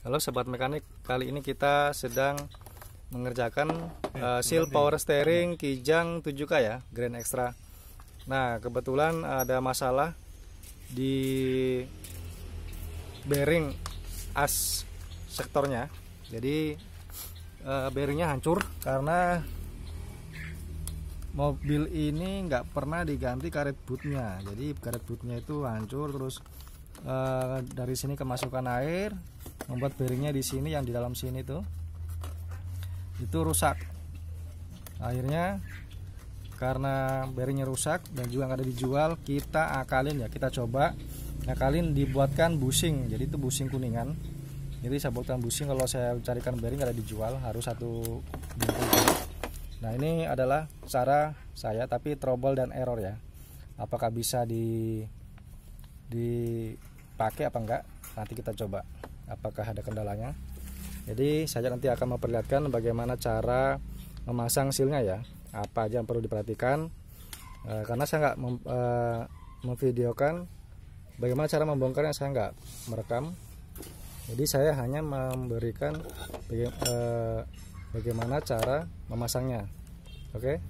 Halo sobat mekanik, kali ini kita sedang mengerjakan seal power steering Kijang 7K ya, Grand Extra. Nah, kebetulan ada masalah di bearing as sektornya. Jadi bearingnya hancur karena mobil ini nggak pernah diganti karet bootnya. Jadi karet bootnya itu hancur, terus dari sini kemasukan air, membuat bearingnya di sini yang di dalam sini tuh itu rusak. Akhirnya karena bearingnya rusak dan juga nggak ada dijual, kita akalin ya, kita coba akalin dibuatkan bushing. Jadi itu bushing kuningan. Jadi saya buatkan bushing, kalau saya carikan bearing nggak ada dijual, harus satu bungkus. Nah, ini adalah cara saya, tapi trouble dan error ya. Apakah bisa dipakai apa enggak? Nanti kita coba apakah ada kendalanya. Jadi saya nanti akan memperlihatkan bagaimana cara memasang sealnya ya, apa aja yang perlu diperhatikan. Karena saya nggak memvideokan bagaimana cara membongkarnya, saya nggak merekam. Jadi saya hanya memberikan bagaimana cara memasangnya. Oke.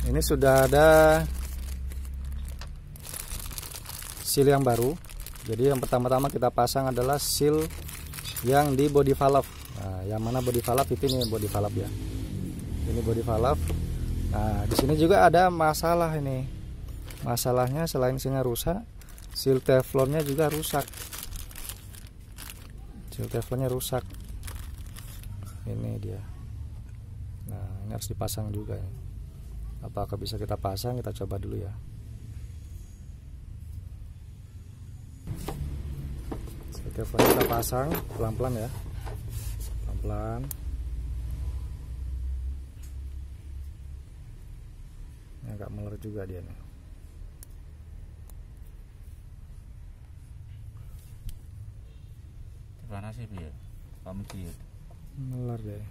Ini sudah ada seal yang baru. Jadi yang pertama-tama kita pasang adalah seal yang di body valve. Nah, yang mana body valve itu, nih body valve ya. Ini body valve. Nah, di sini juga ada masalah ini. Masalahnya selain sealnya rusak, seal teflonnya juga rusak. Seal teflonnya rusak. Ini dia. Nah, ini harus dipasang juga ya. Apakah bisa kita pasang? Kita coba dulu ya. Seal teflonnya kita pasang pelan-pelan ya. Pelan-pelan. Ini agak meler juga dia nih. Panas sih biar Pak Menciut. Meler deh.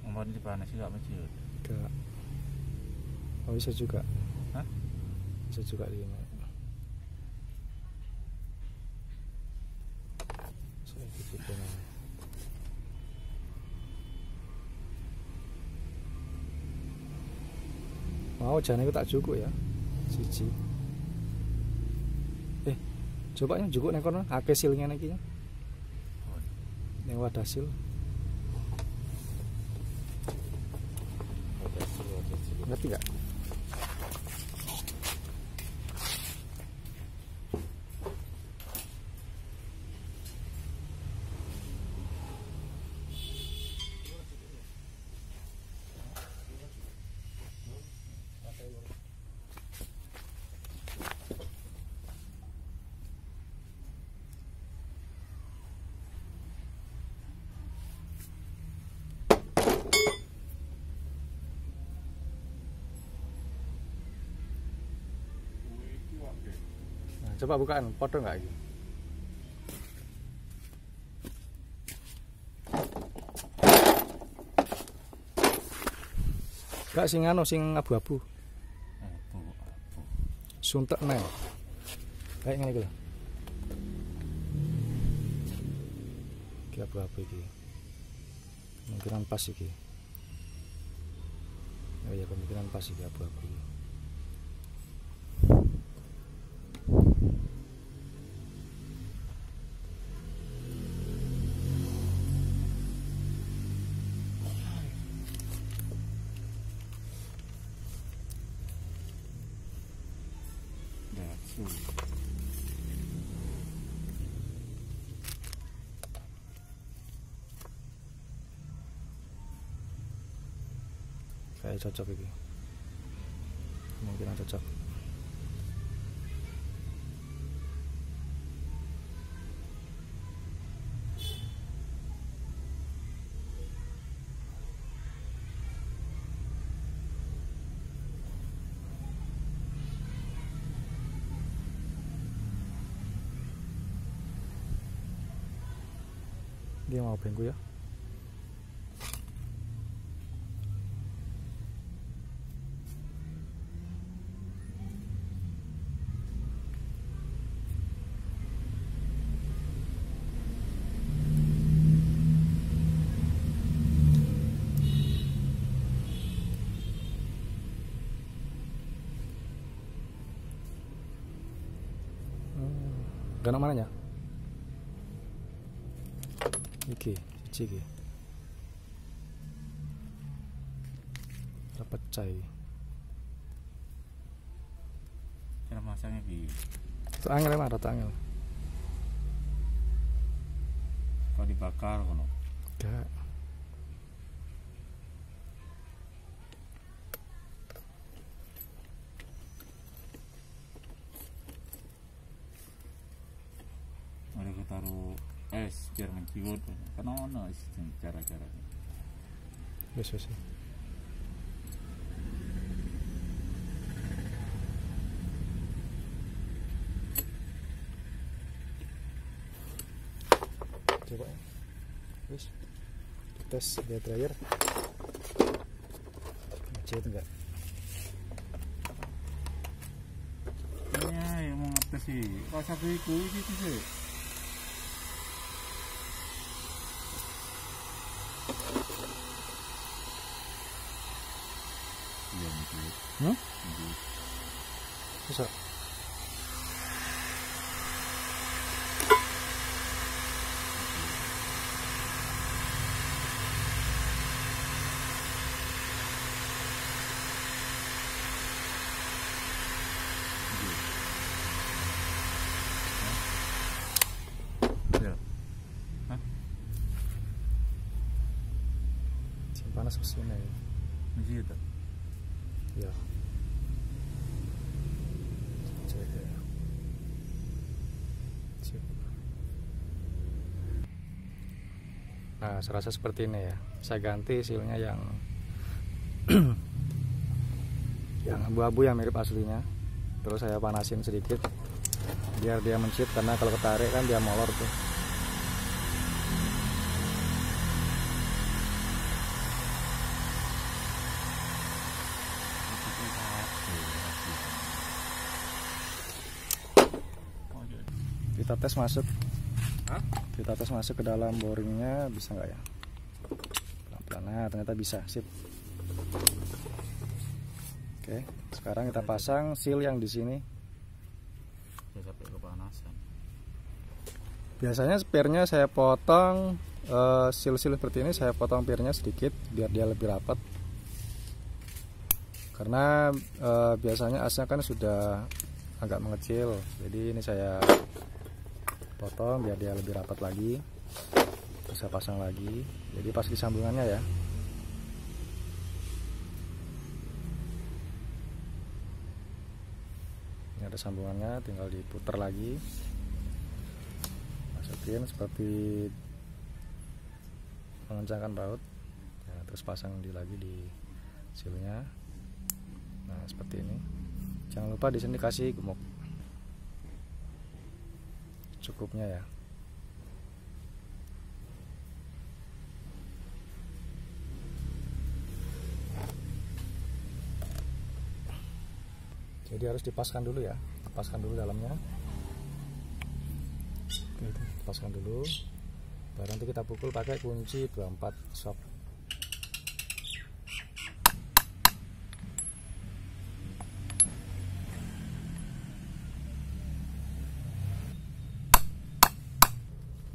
Ngomong di panas sih gak menciut. Enggak. Oh, bisa juga. Hah? Bisa juga di ini. Saya titipin aja. Mau jangan itu tak cukup ya. Siji. Coba yang cukup nek kono akeh silnya niki. Yang wadah sil. Ngerti gak? Coba bukaan, foto nggak ini? Nggak sing anu, sing abu-abu. Suntek neng. Kayak ngene iki lho. Iki abu-abu iki. Kemungkinan pas iki. Oh iya, kemungkinan pas iki abu-abu. Kayak cocok ini, kemungkinan cocok. Dia mau bengku ya. Gak mananya? Iki, cici iki. Pecah iki. Cara masangnya bi. Itu angel emang rata angel. Kalau dibakar kono. Gak. Mereka taruh es biar menciut. Karena ono cara-caranya. Wis. Coba ya. Wis. Tes dia dryer. Macet enggak? Iya, yang mau ngetes sih. Kalau satu itu sih. Iya, menciut. Menciut. Bisa. Panas kesini ya. Menciut. Ya. Cek ya. Cek. Nah, saya rasa seperti ini ya. Saya ganti sealnya yang yang abu-abu yang mirip aslinya. Terus saya panasin sedikit biar dia menciut, karena kalau ketarik kan dia molor tuh. Kita tes masuk. Hah? Kita tes masuk ke dalam boringnya, bisa nggak ya? Pelan-pelan. Nah, ternyata bisa. Sip. Oke, sekarang kita pasang seal yang di sini. Ya, sampai kepanasan. Biasanya spare-nya saya potong, seal-seal seperti ini saya potong pirnya sedikit biar dia lebih rapat. Karena biasanya asnya kan sudah agak mengecil, jadi ini saya potong biar dia lebih rapat lagi. Terus saya pasang lagi, jadi pas di sambungannya ya. Ini ada sambungannya, tinggal diputar lagi, masukin seperti mengencangkan baut ya, terus pasang lagi di sealnya. Nah, seperti ini. Jangan lupa di sini kasih gemuk cukupnya ya. Jadi harus dipaskan dulu ya, dipaskan dulu dalamnya. Oke, dipaskan dulu. Baru nanti kita pukul pakai kunci 24 shock.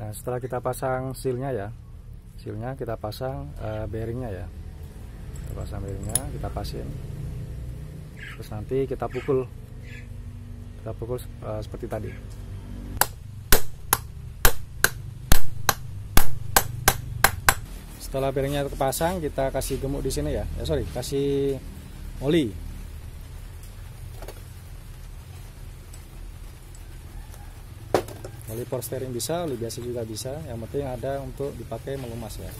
Nah, setelah kita pasang sealnya ya, sealnya kita pasang bearingnya ya, kita pasang bearingnya, kita pasin. Terus nanti kita pukul seperti tadi. Setelah bearingnya terpasang, kita kasih gemuk di sini ya, kasih oli. Oli power steering bisa, oli biasa juga bisa. Yang penting ada untuk dipakai melumas ya.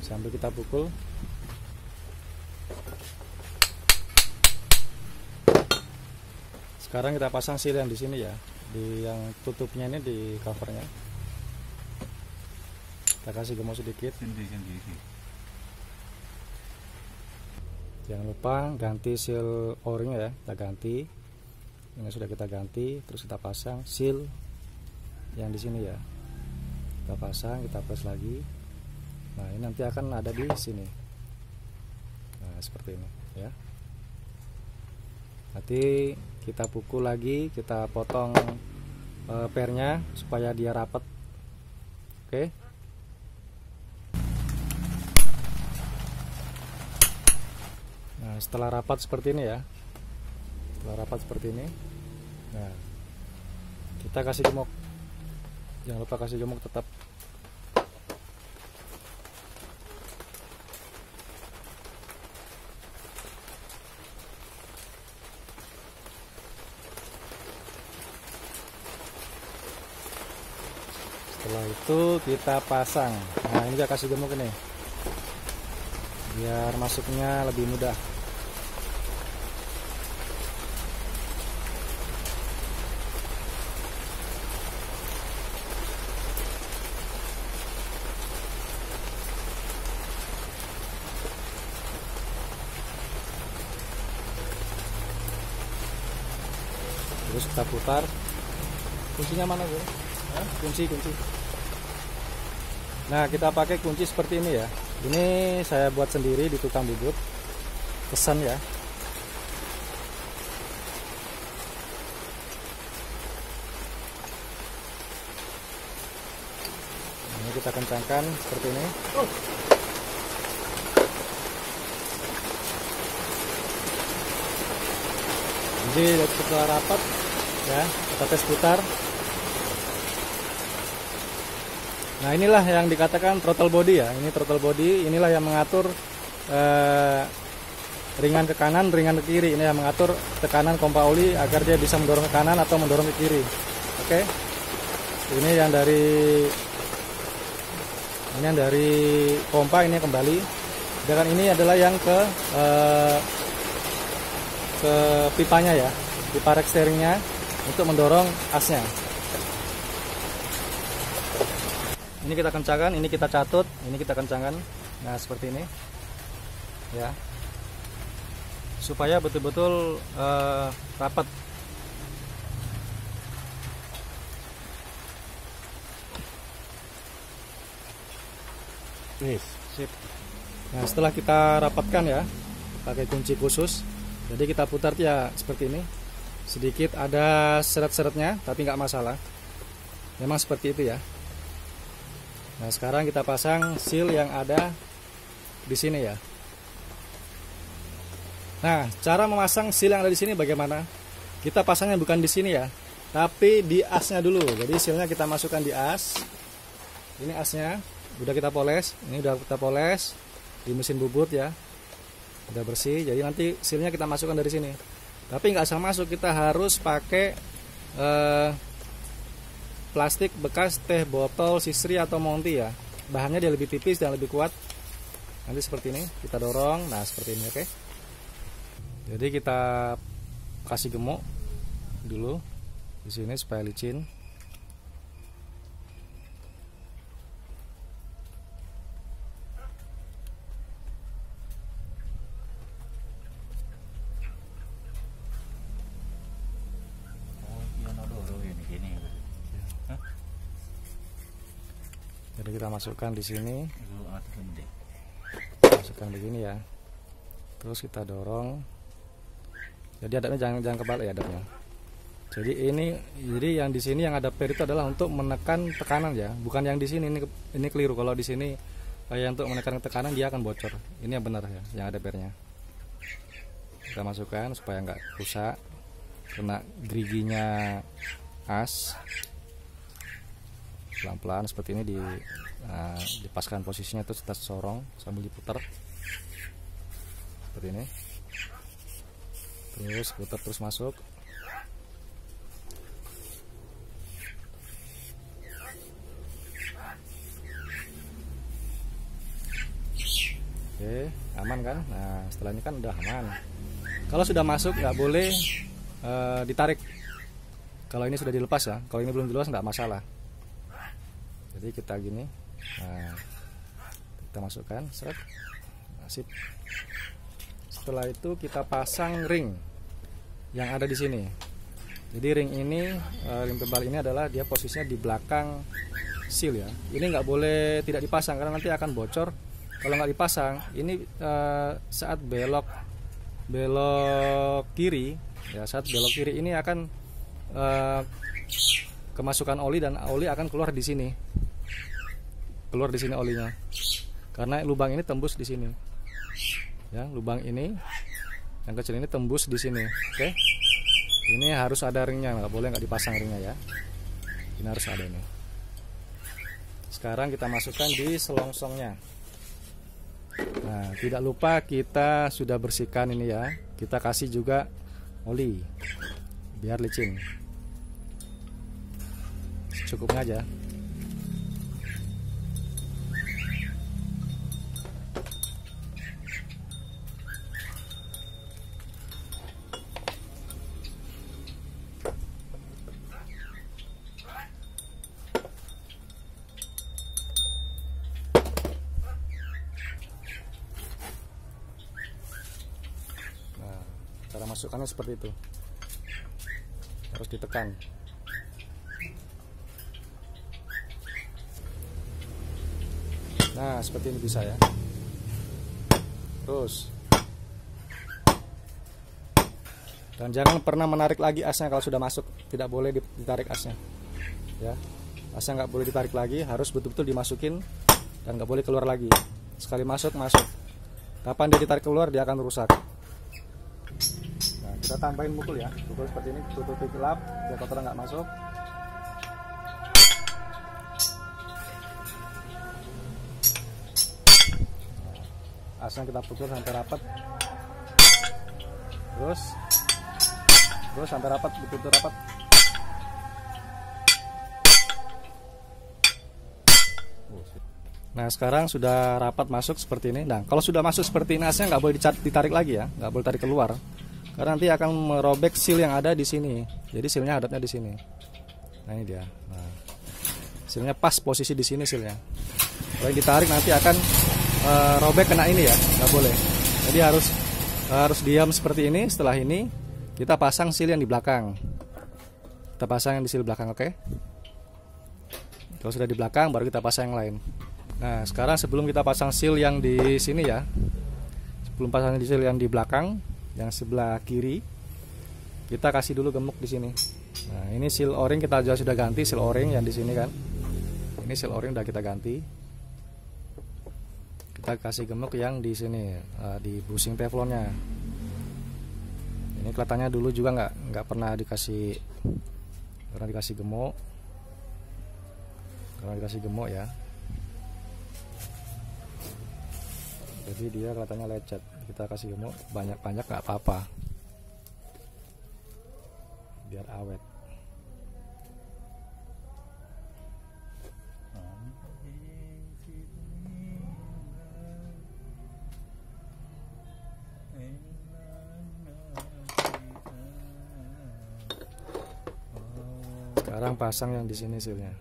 Sambil kita pukul. Sekarang kita pasang seal yang di sini ya. Di yang tutupnya ini, di covernya kita kasih gemuk sedikit. Jangan lupa ganti seal o-ringnya ya, kita ganti. Ini sudah kita ganti, terus kita pasang seal yang di sini ya. Kita pasang, kita press lagi. Nah, ini nanti akan ada di sini. Nah, seperti ini ya. Nanti kita pukul lagi, kita potong pernya supaya dia rapat. Oke. Nah, setelah rapat seperti ini ya. Setelah rapat seperti ini. Nah, kita kasih gemuk. Jangan lupa kasih gemuk tetap. Setelah itu kita pasang. Nah, ini juga kasih gemuk ini, biar masuknya lebih mudah. Terus kita putar. Kuncinya mana, Bu? Kunci. Nah, kita pakai kunci seperti ini ya. Ini saya buat sendiri di tukang bubut. Pesan ya. Ini kita kencangkan seperti ini. Jadi setelah rapat ya, kita tes putar. Nah, inilah yang dikatakan throttle body ya. Ini throttle body, inilah yang mengatur ringan ke kanan, ringan ke kiri. Ini yang mengatur tekanan pompa oli agar dia bisa mendorong ke kanan atau mendorong ke kiri. Oke. Ini yang dari pompa, ini kembali. Sedangkan ini adalah yang ke pipanya ya, pipa rack steeringnya untuk mendorong asnya. Ini kita kencangkan, ini kita catut, ini kita kencangkan. Nah, seperti ini ya, supaya betul-betul rapat. Sip. Nah, setelah kita rapatkan ya, pakai kunci khusus. Jadi kita putar ya seperti ini. Sedikit ada seret-seretnya, tapi nggak masalah. Memang seperti itu ya. Nah, sekarang kita pasang seal yang ada di sini ya. Nah, cara memasang seal yang ada di sini bagaimana? Kita pasangnya bukan di sini ya, tapi di asnya dulu. Jadi sealnya kita masukkan di as. Ini asnya, udah kita poles. Ini udah kita poles di mesin bubut ya. Udah bersih. Jadi nanti sealnya kita masukkan dari sini. Tapi nggak usah masuk, kita harus pakai plastik bekas teh botol Sisri atau Monty ya. Bahannya dia lebih tipis dan lebih kuat. Nanti seperti ini kita dorong. Nah, seperti ini, oke. Jadi kita kasih gemuk dulu di sini supaya licin. Jadi kita masukkan di sini, masukkan begini ya. Terus kita dorong. Jadi adabnya jangan kebalik ya adabnya. Jadi yang di sini yang ada per itu adalah untuk menekan tekanan ya, bukan yang di sini. Ini keliru. Kalau di sini kayak untuk menekan tekanan dia akan bocor. Ini yang benar ya, yang ada pernya. Kita masukkan supaya nggak rusak, kena geriginya as. Pelan-pelan seperti ini dipaskan posisinya, terus kita sorong sambil diputar seperti ini, terus putar terus masuk. Oke, aman kan? Nah, setelah ini kan udah aman. Kalau sudah masuk nggak boleh ditarik. Kalau ini sudah dilepas ya, kalau ini belum dilepas nggak masalah. Jadi kita gini, nah, kita masukkan, seret, sip. Setelah itu kita pasang ring yang ada di sini. Jadi ring ini, ring tebal ini adalah dia posisinya di belakang seal ya. Ini nggak boleh tidak dipasang karena nanti akan bocor. Kalau nggak dipasang, ini saat belok kiri, ya saat belok kiri ini akan kemasukan oli dan oli akan keluar di sini. Keluar di sini olinya. Karena lubang ini tembus di sini. Ya, lubang ini yang kecil ini tembus di sini. Oke. Ini harus ada ringnya, nggak boleh nggak dipasang ringnya ya. Ini harus ada ini. Sekarang kita masukkan di selongsongnya. Nah, tidak lupa kita sudah bersihkan ini ya. Kita kasih juga oli biar licin. Cukupnya aja. Cara masukkannya seperti itu, harus ditekan. Nah, seperti ini bisa ya. Terus, dan jangan pernah menarik lagi asnya kalau sudah masuk. Tidak boleh ditarik asnya ya. Asnya nggak boleh ditarik lagi, harus betul-betul dimasukin dan nggak boleh keluar lagi. Sekali masuk. Kapan dia ditarik keluar, dia akan rusak. Kita tambahin mukul ya, mukul seperti ini, tutupi gelap biar kotoran nggak masuk. Asnya kita pukul sampai rapat, terus sampai rapat, betul-betul rapat. Nah, sekarang sudah rapat masuk seperti ini. Nah, kalau sudah masuk seperti ini, asnya nggak boleh ditarik lagi ya, nggak boleh tarik keluar. Karena nanti akan merobek seal yang ada di sini. Jadi sealnya adatnya di sini. Nah, ini dia. Nah, sealnya pas posisi di sini sealnya. Kalau ditarik nanti akan robek kena ini ya, nggak boleh. Jadi harus diam seperti ini. Setelah ini kita pasang seal yang di belakang. Kita pasang yang di seal belakang, oke? Kalau sudah di belakang, baru kita pasang yang lain. Nah, sekarang sebelum kita pasang seal yang di sini ya, sebelum pasang seal yang di belakang, yang sebelah kiri, kita kasih dulu gemuk di sini. Nah, ini seal o-ring kita sudah ganti, seal o-ring yang di sini kan. Ini seal o-ring udah kita ganti. Kita kasih gemuk yang di sini, di bushing teflonnya. Ini kelihatannya dulu juga nggak pernah dikasih gemuk. Karena dikasih gemuk ya. Jadi dia kelihatannya lecet. Kita kasih gemuk banyak-banyak nggak apa-apa, biar awet. Sekarang pasang yang di sini sealnya.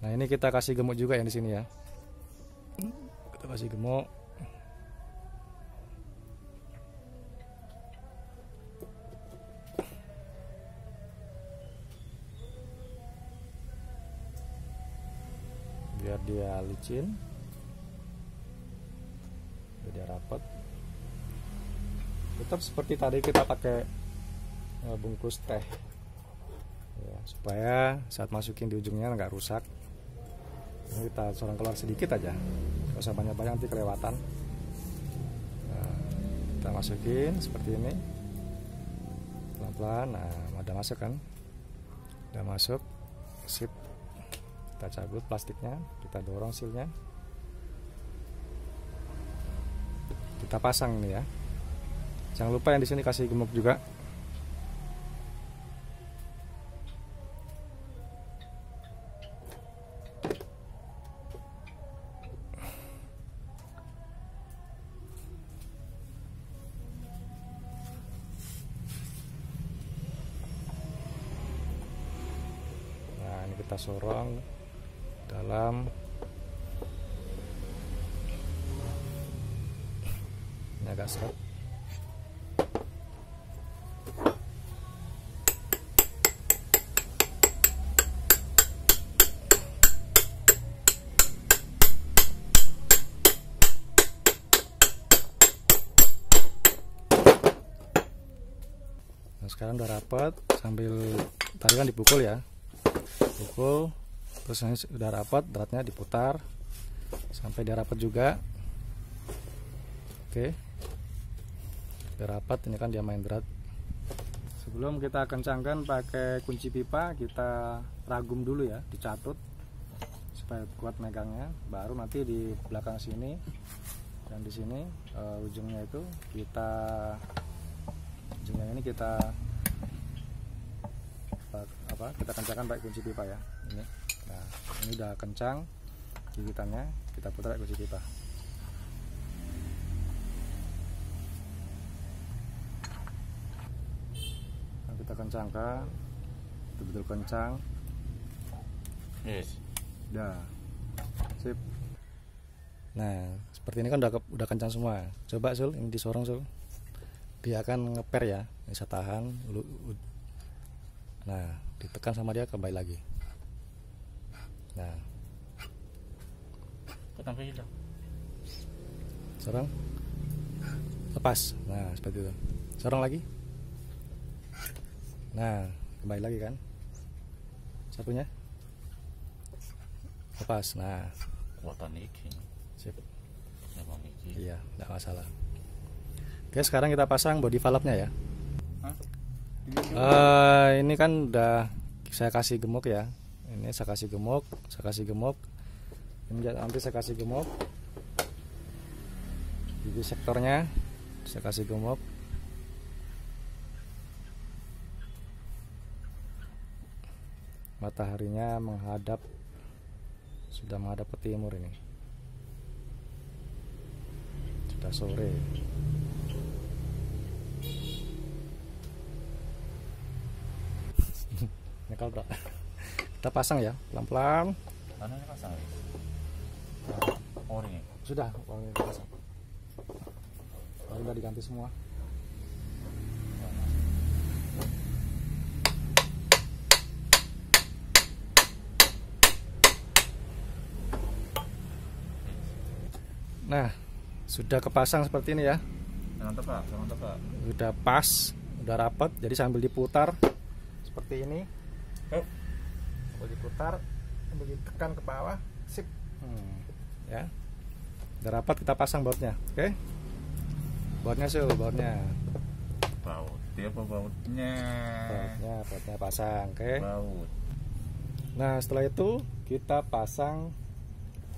Nah, ini kita kasih gemuk juga yang di sini ya. Kita kasih gemuk. Biar dia licin, biar dia rapat. Tetap seperti tadi kita pakai bungkus teh ya, supaya saat masukin di ujungnya nggak rusak. Ini kita sorong keluar sedikit aja, nggak usah banyak-banyak nanti kelewatan. Nah, kita masukin seperti ini pelan-pelan. Nah, udah masuk kan, udah masuk, sip. Kita cabut plastiknya, kita dorong sealnya, kita pasang nih ya. Jangan lupa yang di sini kasih gemuk juga. Nah, ini kita sorong dalam. Ini agak seret. sekarang udah rapat, sambil tadi kan dipukul ya, pukul, terus ini udah rapat, beratnya diputar sampai dia rapat juga. Oke, udah rapat, ini kan dia main berat. Sebelum kita kencangkan pakai kunci pipa, kita ragum dulu ya, dicatut supaya kuat megangnya. Baru nanti di belakang sini dan di sini ujungnya itu kita kita kencangkan pakai kunci pipa ya. Ini, nah ini udah kencang gigitannya, kita putar pakai kunci pipa. Nah, kita kencangkan, betul-betul kencang. Yes. Udah, sip. Nah, seperti ini kan udah kencang semua. Coba Sul, ini disorong Sul. Dia akan ngeper ya. Ini saya tahan. Nah, ditekan sama dia kembali lagi. Nah, Kenapa hilang? sorong. Lepas. Nah, seperti itu. Sorong lagi. Nah, kembali lagi kan. Satunya. Lepas. Nah, Kuatan iki. sip. Memang iki. Iya, tidak masalah. Oke, sekarang kita pasang body valve-nya ya. Ini kan udah saya kasih gemuk ya. Ini saya kasih gemuk. Ini nanti saya kasih gemuk. Jadi sektornya saya kasih gemuk. Mataharinya sudah menghadap ke timur ini. Sudah sore. Nyekal bro. Kita pasang ya, pelan-pelan. Mana ini pasang? Ori. Sudah, orangnya kita pasang. Orangnya udah diganti semua. Nah, sudah kepasang seperti ini ya. Jangan tepak. Udah pas, udah rapat. Jadi sambil diputar seperti ini. Sambil diputar, sambil ditekan ke bawah, sip. Ya. Udah rapat, kita pasang bautnya. Oke. Bautnya Sul, bautnya. Baut. Dia apa bautnya? Bautnya pasang, oke. Baut. Nah, setelah itu kita pasang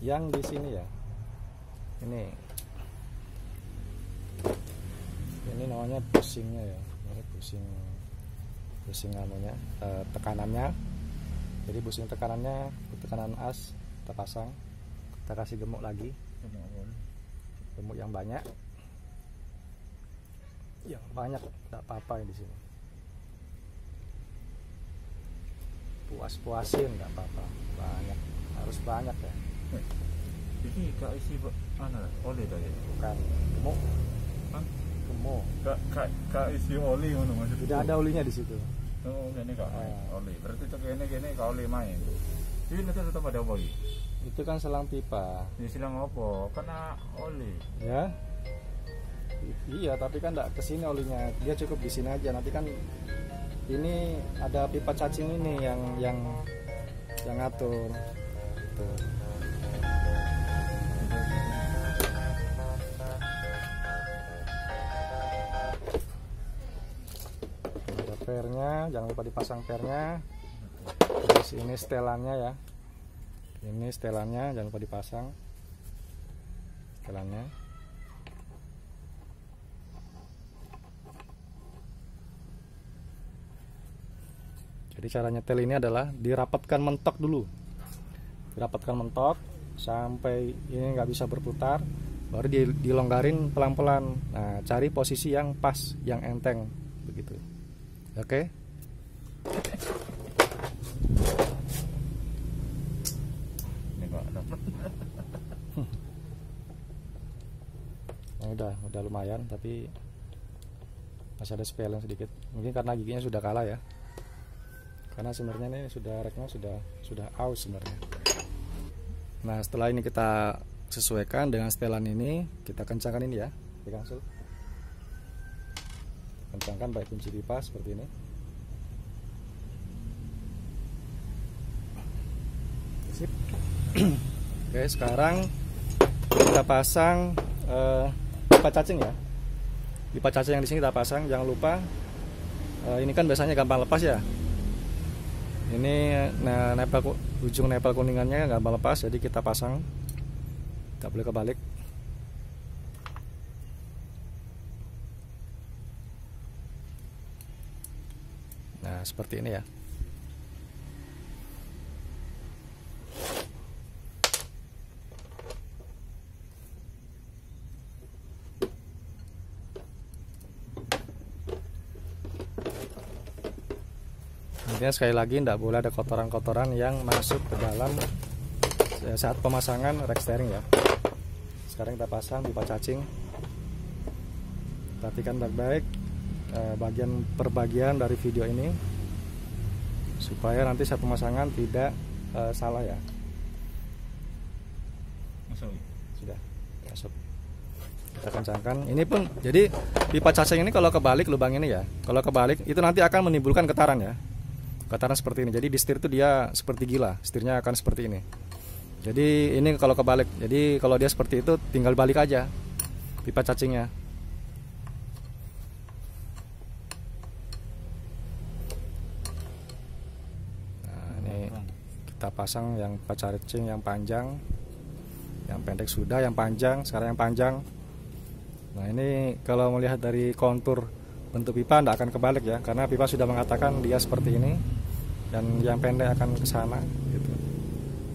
yang di sini ya. Ini namanya bushingnya ya. Ini bushing anunya, tekanannya. Jadi bushing tekanannya, tekanan as kita pasang. Kita kasih gemuk lagi. Gemuk yang banyak. Yang banyak enggak apa-apa di sini. Puas-puasin enggak apa-apa. Banyak, harus banyak ya. Ini kak isi oli tadi. Bukan gemuk. Hah? Gemuk. Kak isi oli mana maksudnya? Tidak ada olinya di situ. Oh, ini kak oli. Berarti itu gini kak oli main. Ini nanti tetap ada oli. Itu kan selang pipa. Ini silang apa? Kena oli. Ya. Iya, tapi kan enggak kesini olinya. Dia cukup di sini aja. Nanti kan ini ada pipa cacing ini yang ngatur. Tuh. Pernya, jangan lupa dipasang pernya. Terus ini setelannya ya. Ini setelannya, jangan lupa dipasang setelannya. Jadi cara nyetel ini adalah dirapatkan mentok dulu. Dirapatkan mentok sampai ini nggak bisa berputar, baru dilonggarin pelan-pelan. Nah, cari posisi yang pas, yang enteng begitu. Oke. Ini kok dapat. Nah, udah lumayan, tapi masih ada spelling sedikit. Mungkin karena giginya sudah kalah ya. Karena sebenarnya ini reknya sudah aus sebenarnya. Nah, setelah ini kita sesuaikan dengan setelan ini, kita kencangkan ini ya. Pegang Sul. kencangkan pakai kunci pipa seperti ini. Sip. Oke, sekarang kita pasang pipa cacing ya. Pipa cacing yang di sini kita pasang. Jangan lupa ini kan biasanya gampang lepas ya. Ini ujung nepel kuningannya gampang lepas, jadi kita pasang, tidak boleh kebalik. Nah, seperti ini ya. Intinya sekali lagi tidak boleh ada kotoran-kotoran yang masuk ke dalam saat pemasangan rack steering ya. Sekarang kita pasang pipa cacing. Perhatikan baik-baik bagian per bagian dari video ini supaya nanti saat pemasangan tidak salah ya. Masuk. Sudah masuk. Kita kencangkan. Ini pun jadi pipa cacing ini kalau kebalik lubang ini ya. Kalau kebalik itu nanti akan menimbulkan getaran ya. Getaran seperti ini. Jadi di setir itu dia seperti gila. Setirnya akan seperti ini. Jadi ini kalau kebalik. Jadi kalau dia seperti itu tinggal balik aja pipa cacingnya. Nah, ini kita pasang yang pipa cacing yang panjang. Yang pendek sudah, yang panjang. Sekarang yang panjang. Nah, ini kalau melihat dari kontur bentuk pipa tidak akan kebalik ya, karena pipa sudah mengatakan dia seperti ini dan yang pendek akan ke sana gitu.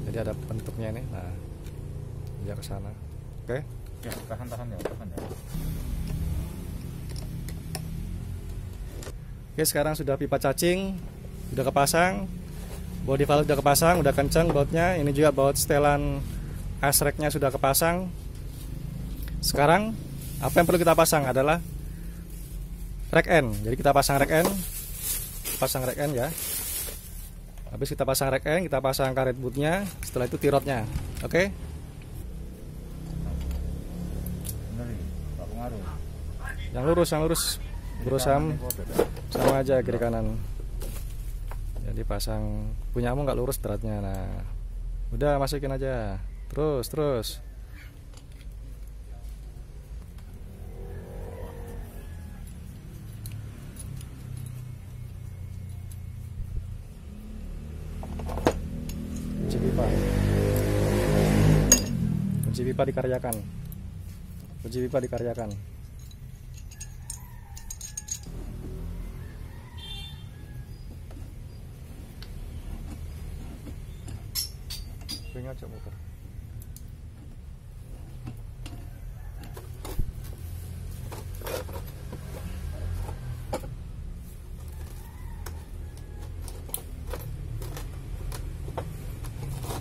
Jadi ada bentuknya ini. Nah, dia ke sana. Oke. Ya, tahan ya, tahan ya. Oke, sekarang sudah pipa cacing sudah kepasang. Body valve sudah kepasang, udah kencang bautnya. Ini juga baut setelan asreknya sudah kepasang. Sekarang apa yang perlu kita pasang adalah rack end. Jadi kita pasang rack end. Pasang rack end ya. Habis kita pasang rack end, kita pasang karet bootnya. Setelah itu tirotnya. Oke. Yang lurus. Berusaha sama aja kiri kanan. Jadi pasang punyamu nggak lurus beratnya. Nah, udah masukin aja. Terus. Kunci pipa dikaryakan. Ring aja muter.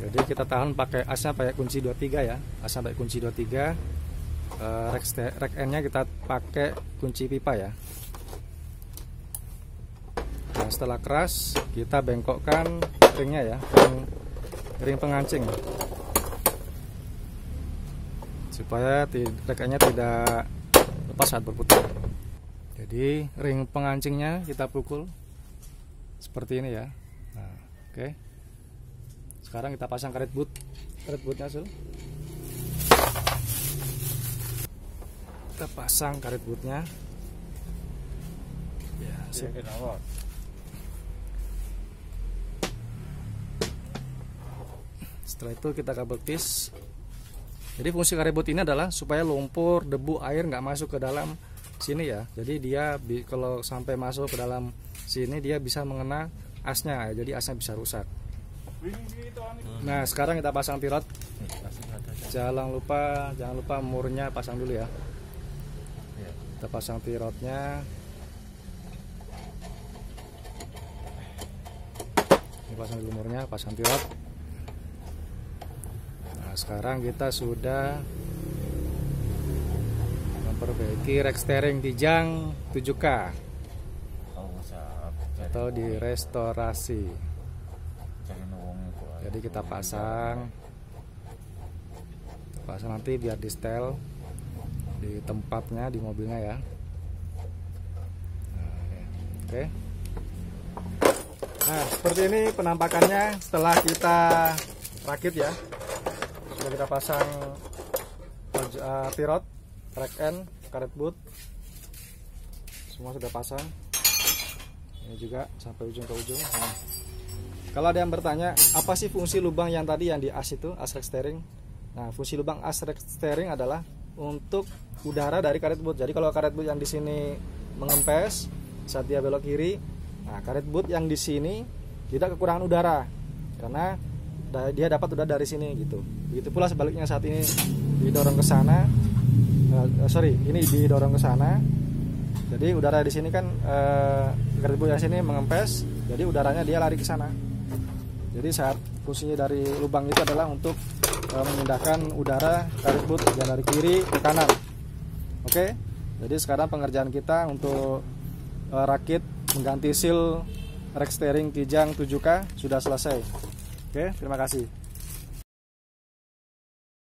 Jadi kita tahan pakai asnya pakai kunci 23 ya. Asnya pakai kunci 23. Rack end-nya kita pakai kunci pipa ya. Nah, setelah keras kita bengkokkan ringnya ya, ring pengancing supaya rack end-nya tidak lepas saat berputar. Jadi ring pengancingnya kita pukul seperti ini ya. Nah, oke. Sekarang kita pasang karet bootnya Sul. Kita pasang karet bootnya. Ya, sip. Setelah itu kita kabel tis. Jadi fungsi karet boot ini adalah supaya lumpur, debu, air nggak masuk ke dalam sini ya. Jadi dia kalau sampai masuk ke dalam sini dia bisa mengena asnya. Jadi asnya bisa rusak. Nah, sekarang kita pasang tirot. Jangan lupa murnya pasang dulu ya. Kita pasang tirotnya. Ini pasang dulu murnya, pasang tirot. Nah, sekarang kita sudah memperbaiki rack steering Kijang 7K atau direstorasi. Jadi kita pasang nanti biar di setel di tempatnya di mobilnya ya. Oke. Nah, seperti ini penampakannya setelah kita rakit ya. Sudah kita pasang pirot, rack end, karet boot, semua sudah pasang. Ini juga sampai ujung ke ujung. Nah, kalau ada yang bertanya apa sih fungsi lubang yang tadi yang di as itu, as rack steering. Nah, fungsi lubang as rack steering adalah untuk udara dari karet boot. Jadi kalau karet boot yang di sini mengempes saat dia belok kiri, nah karet boot yang di sini tidak kekurangan udara karena dia dapat udara dari sini gitu. Begitu pula sebaliknya saat ini didorong ke sana, ini didorong ke sana. Jadi udara di sini kan karet boot yang sini mengempes, jadi udaranya dia lari ke sana. Jadi saat fungsinya dari lubang itu adalah untuk memindahkan udara karet boot yang dari kiri ke kanan. Oke. Jadi sekarang pengerjaan kita untuk rakit mengganti seal rack steering Kijang 7K sudah selesai. Oke, terima kasih.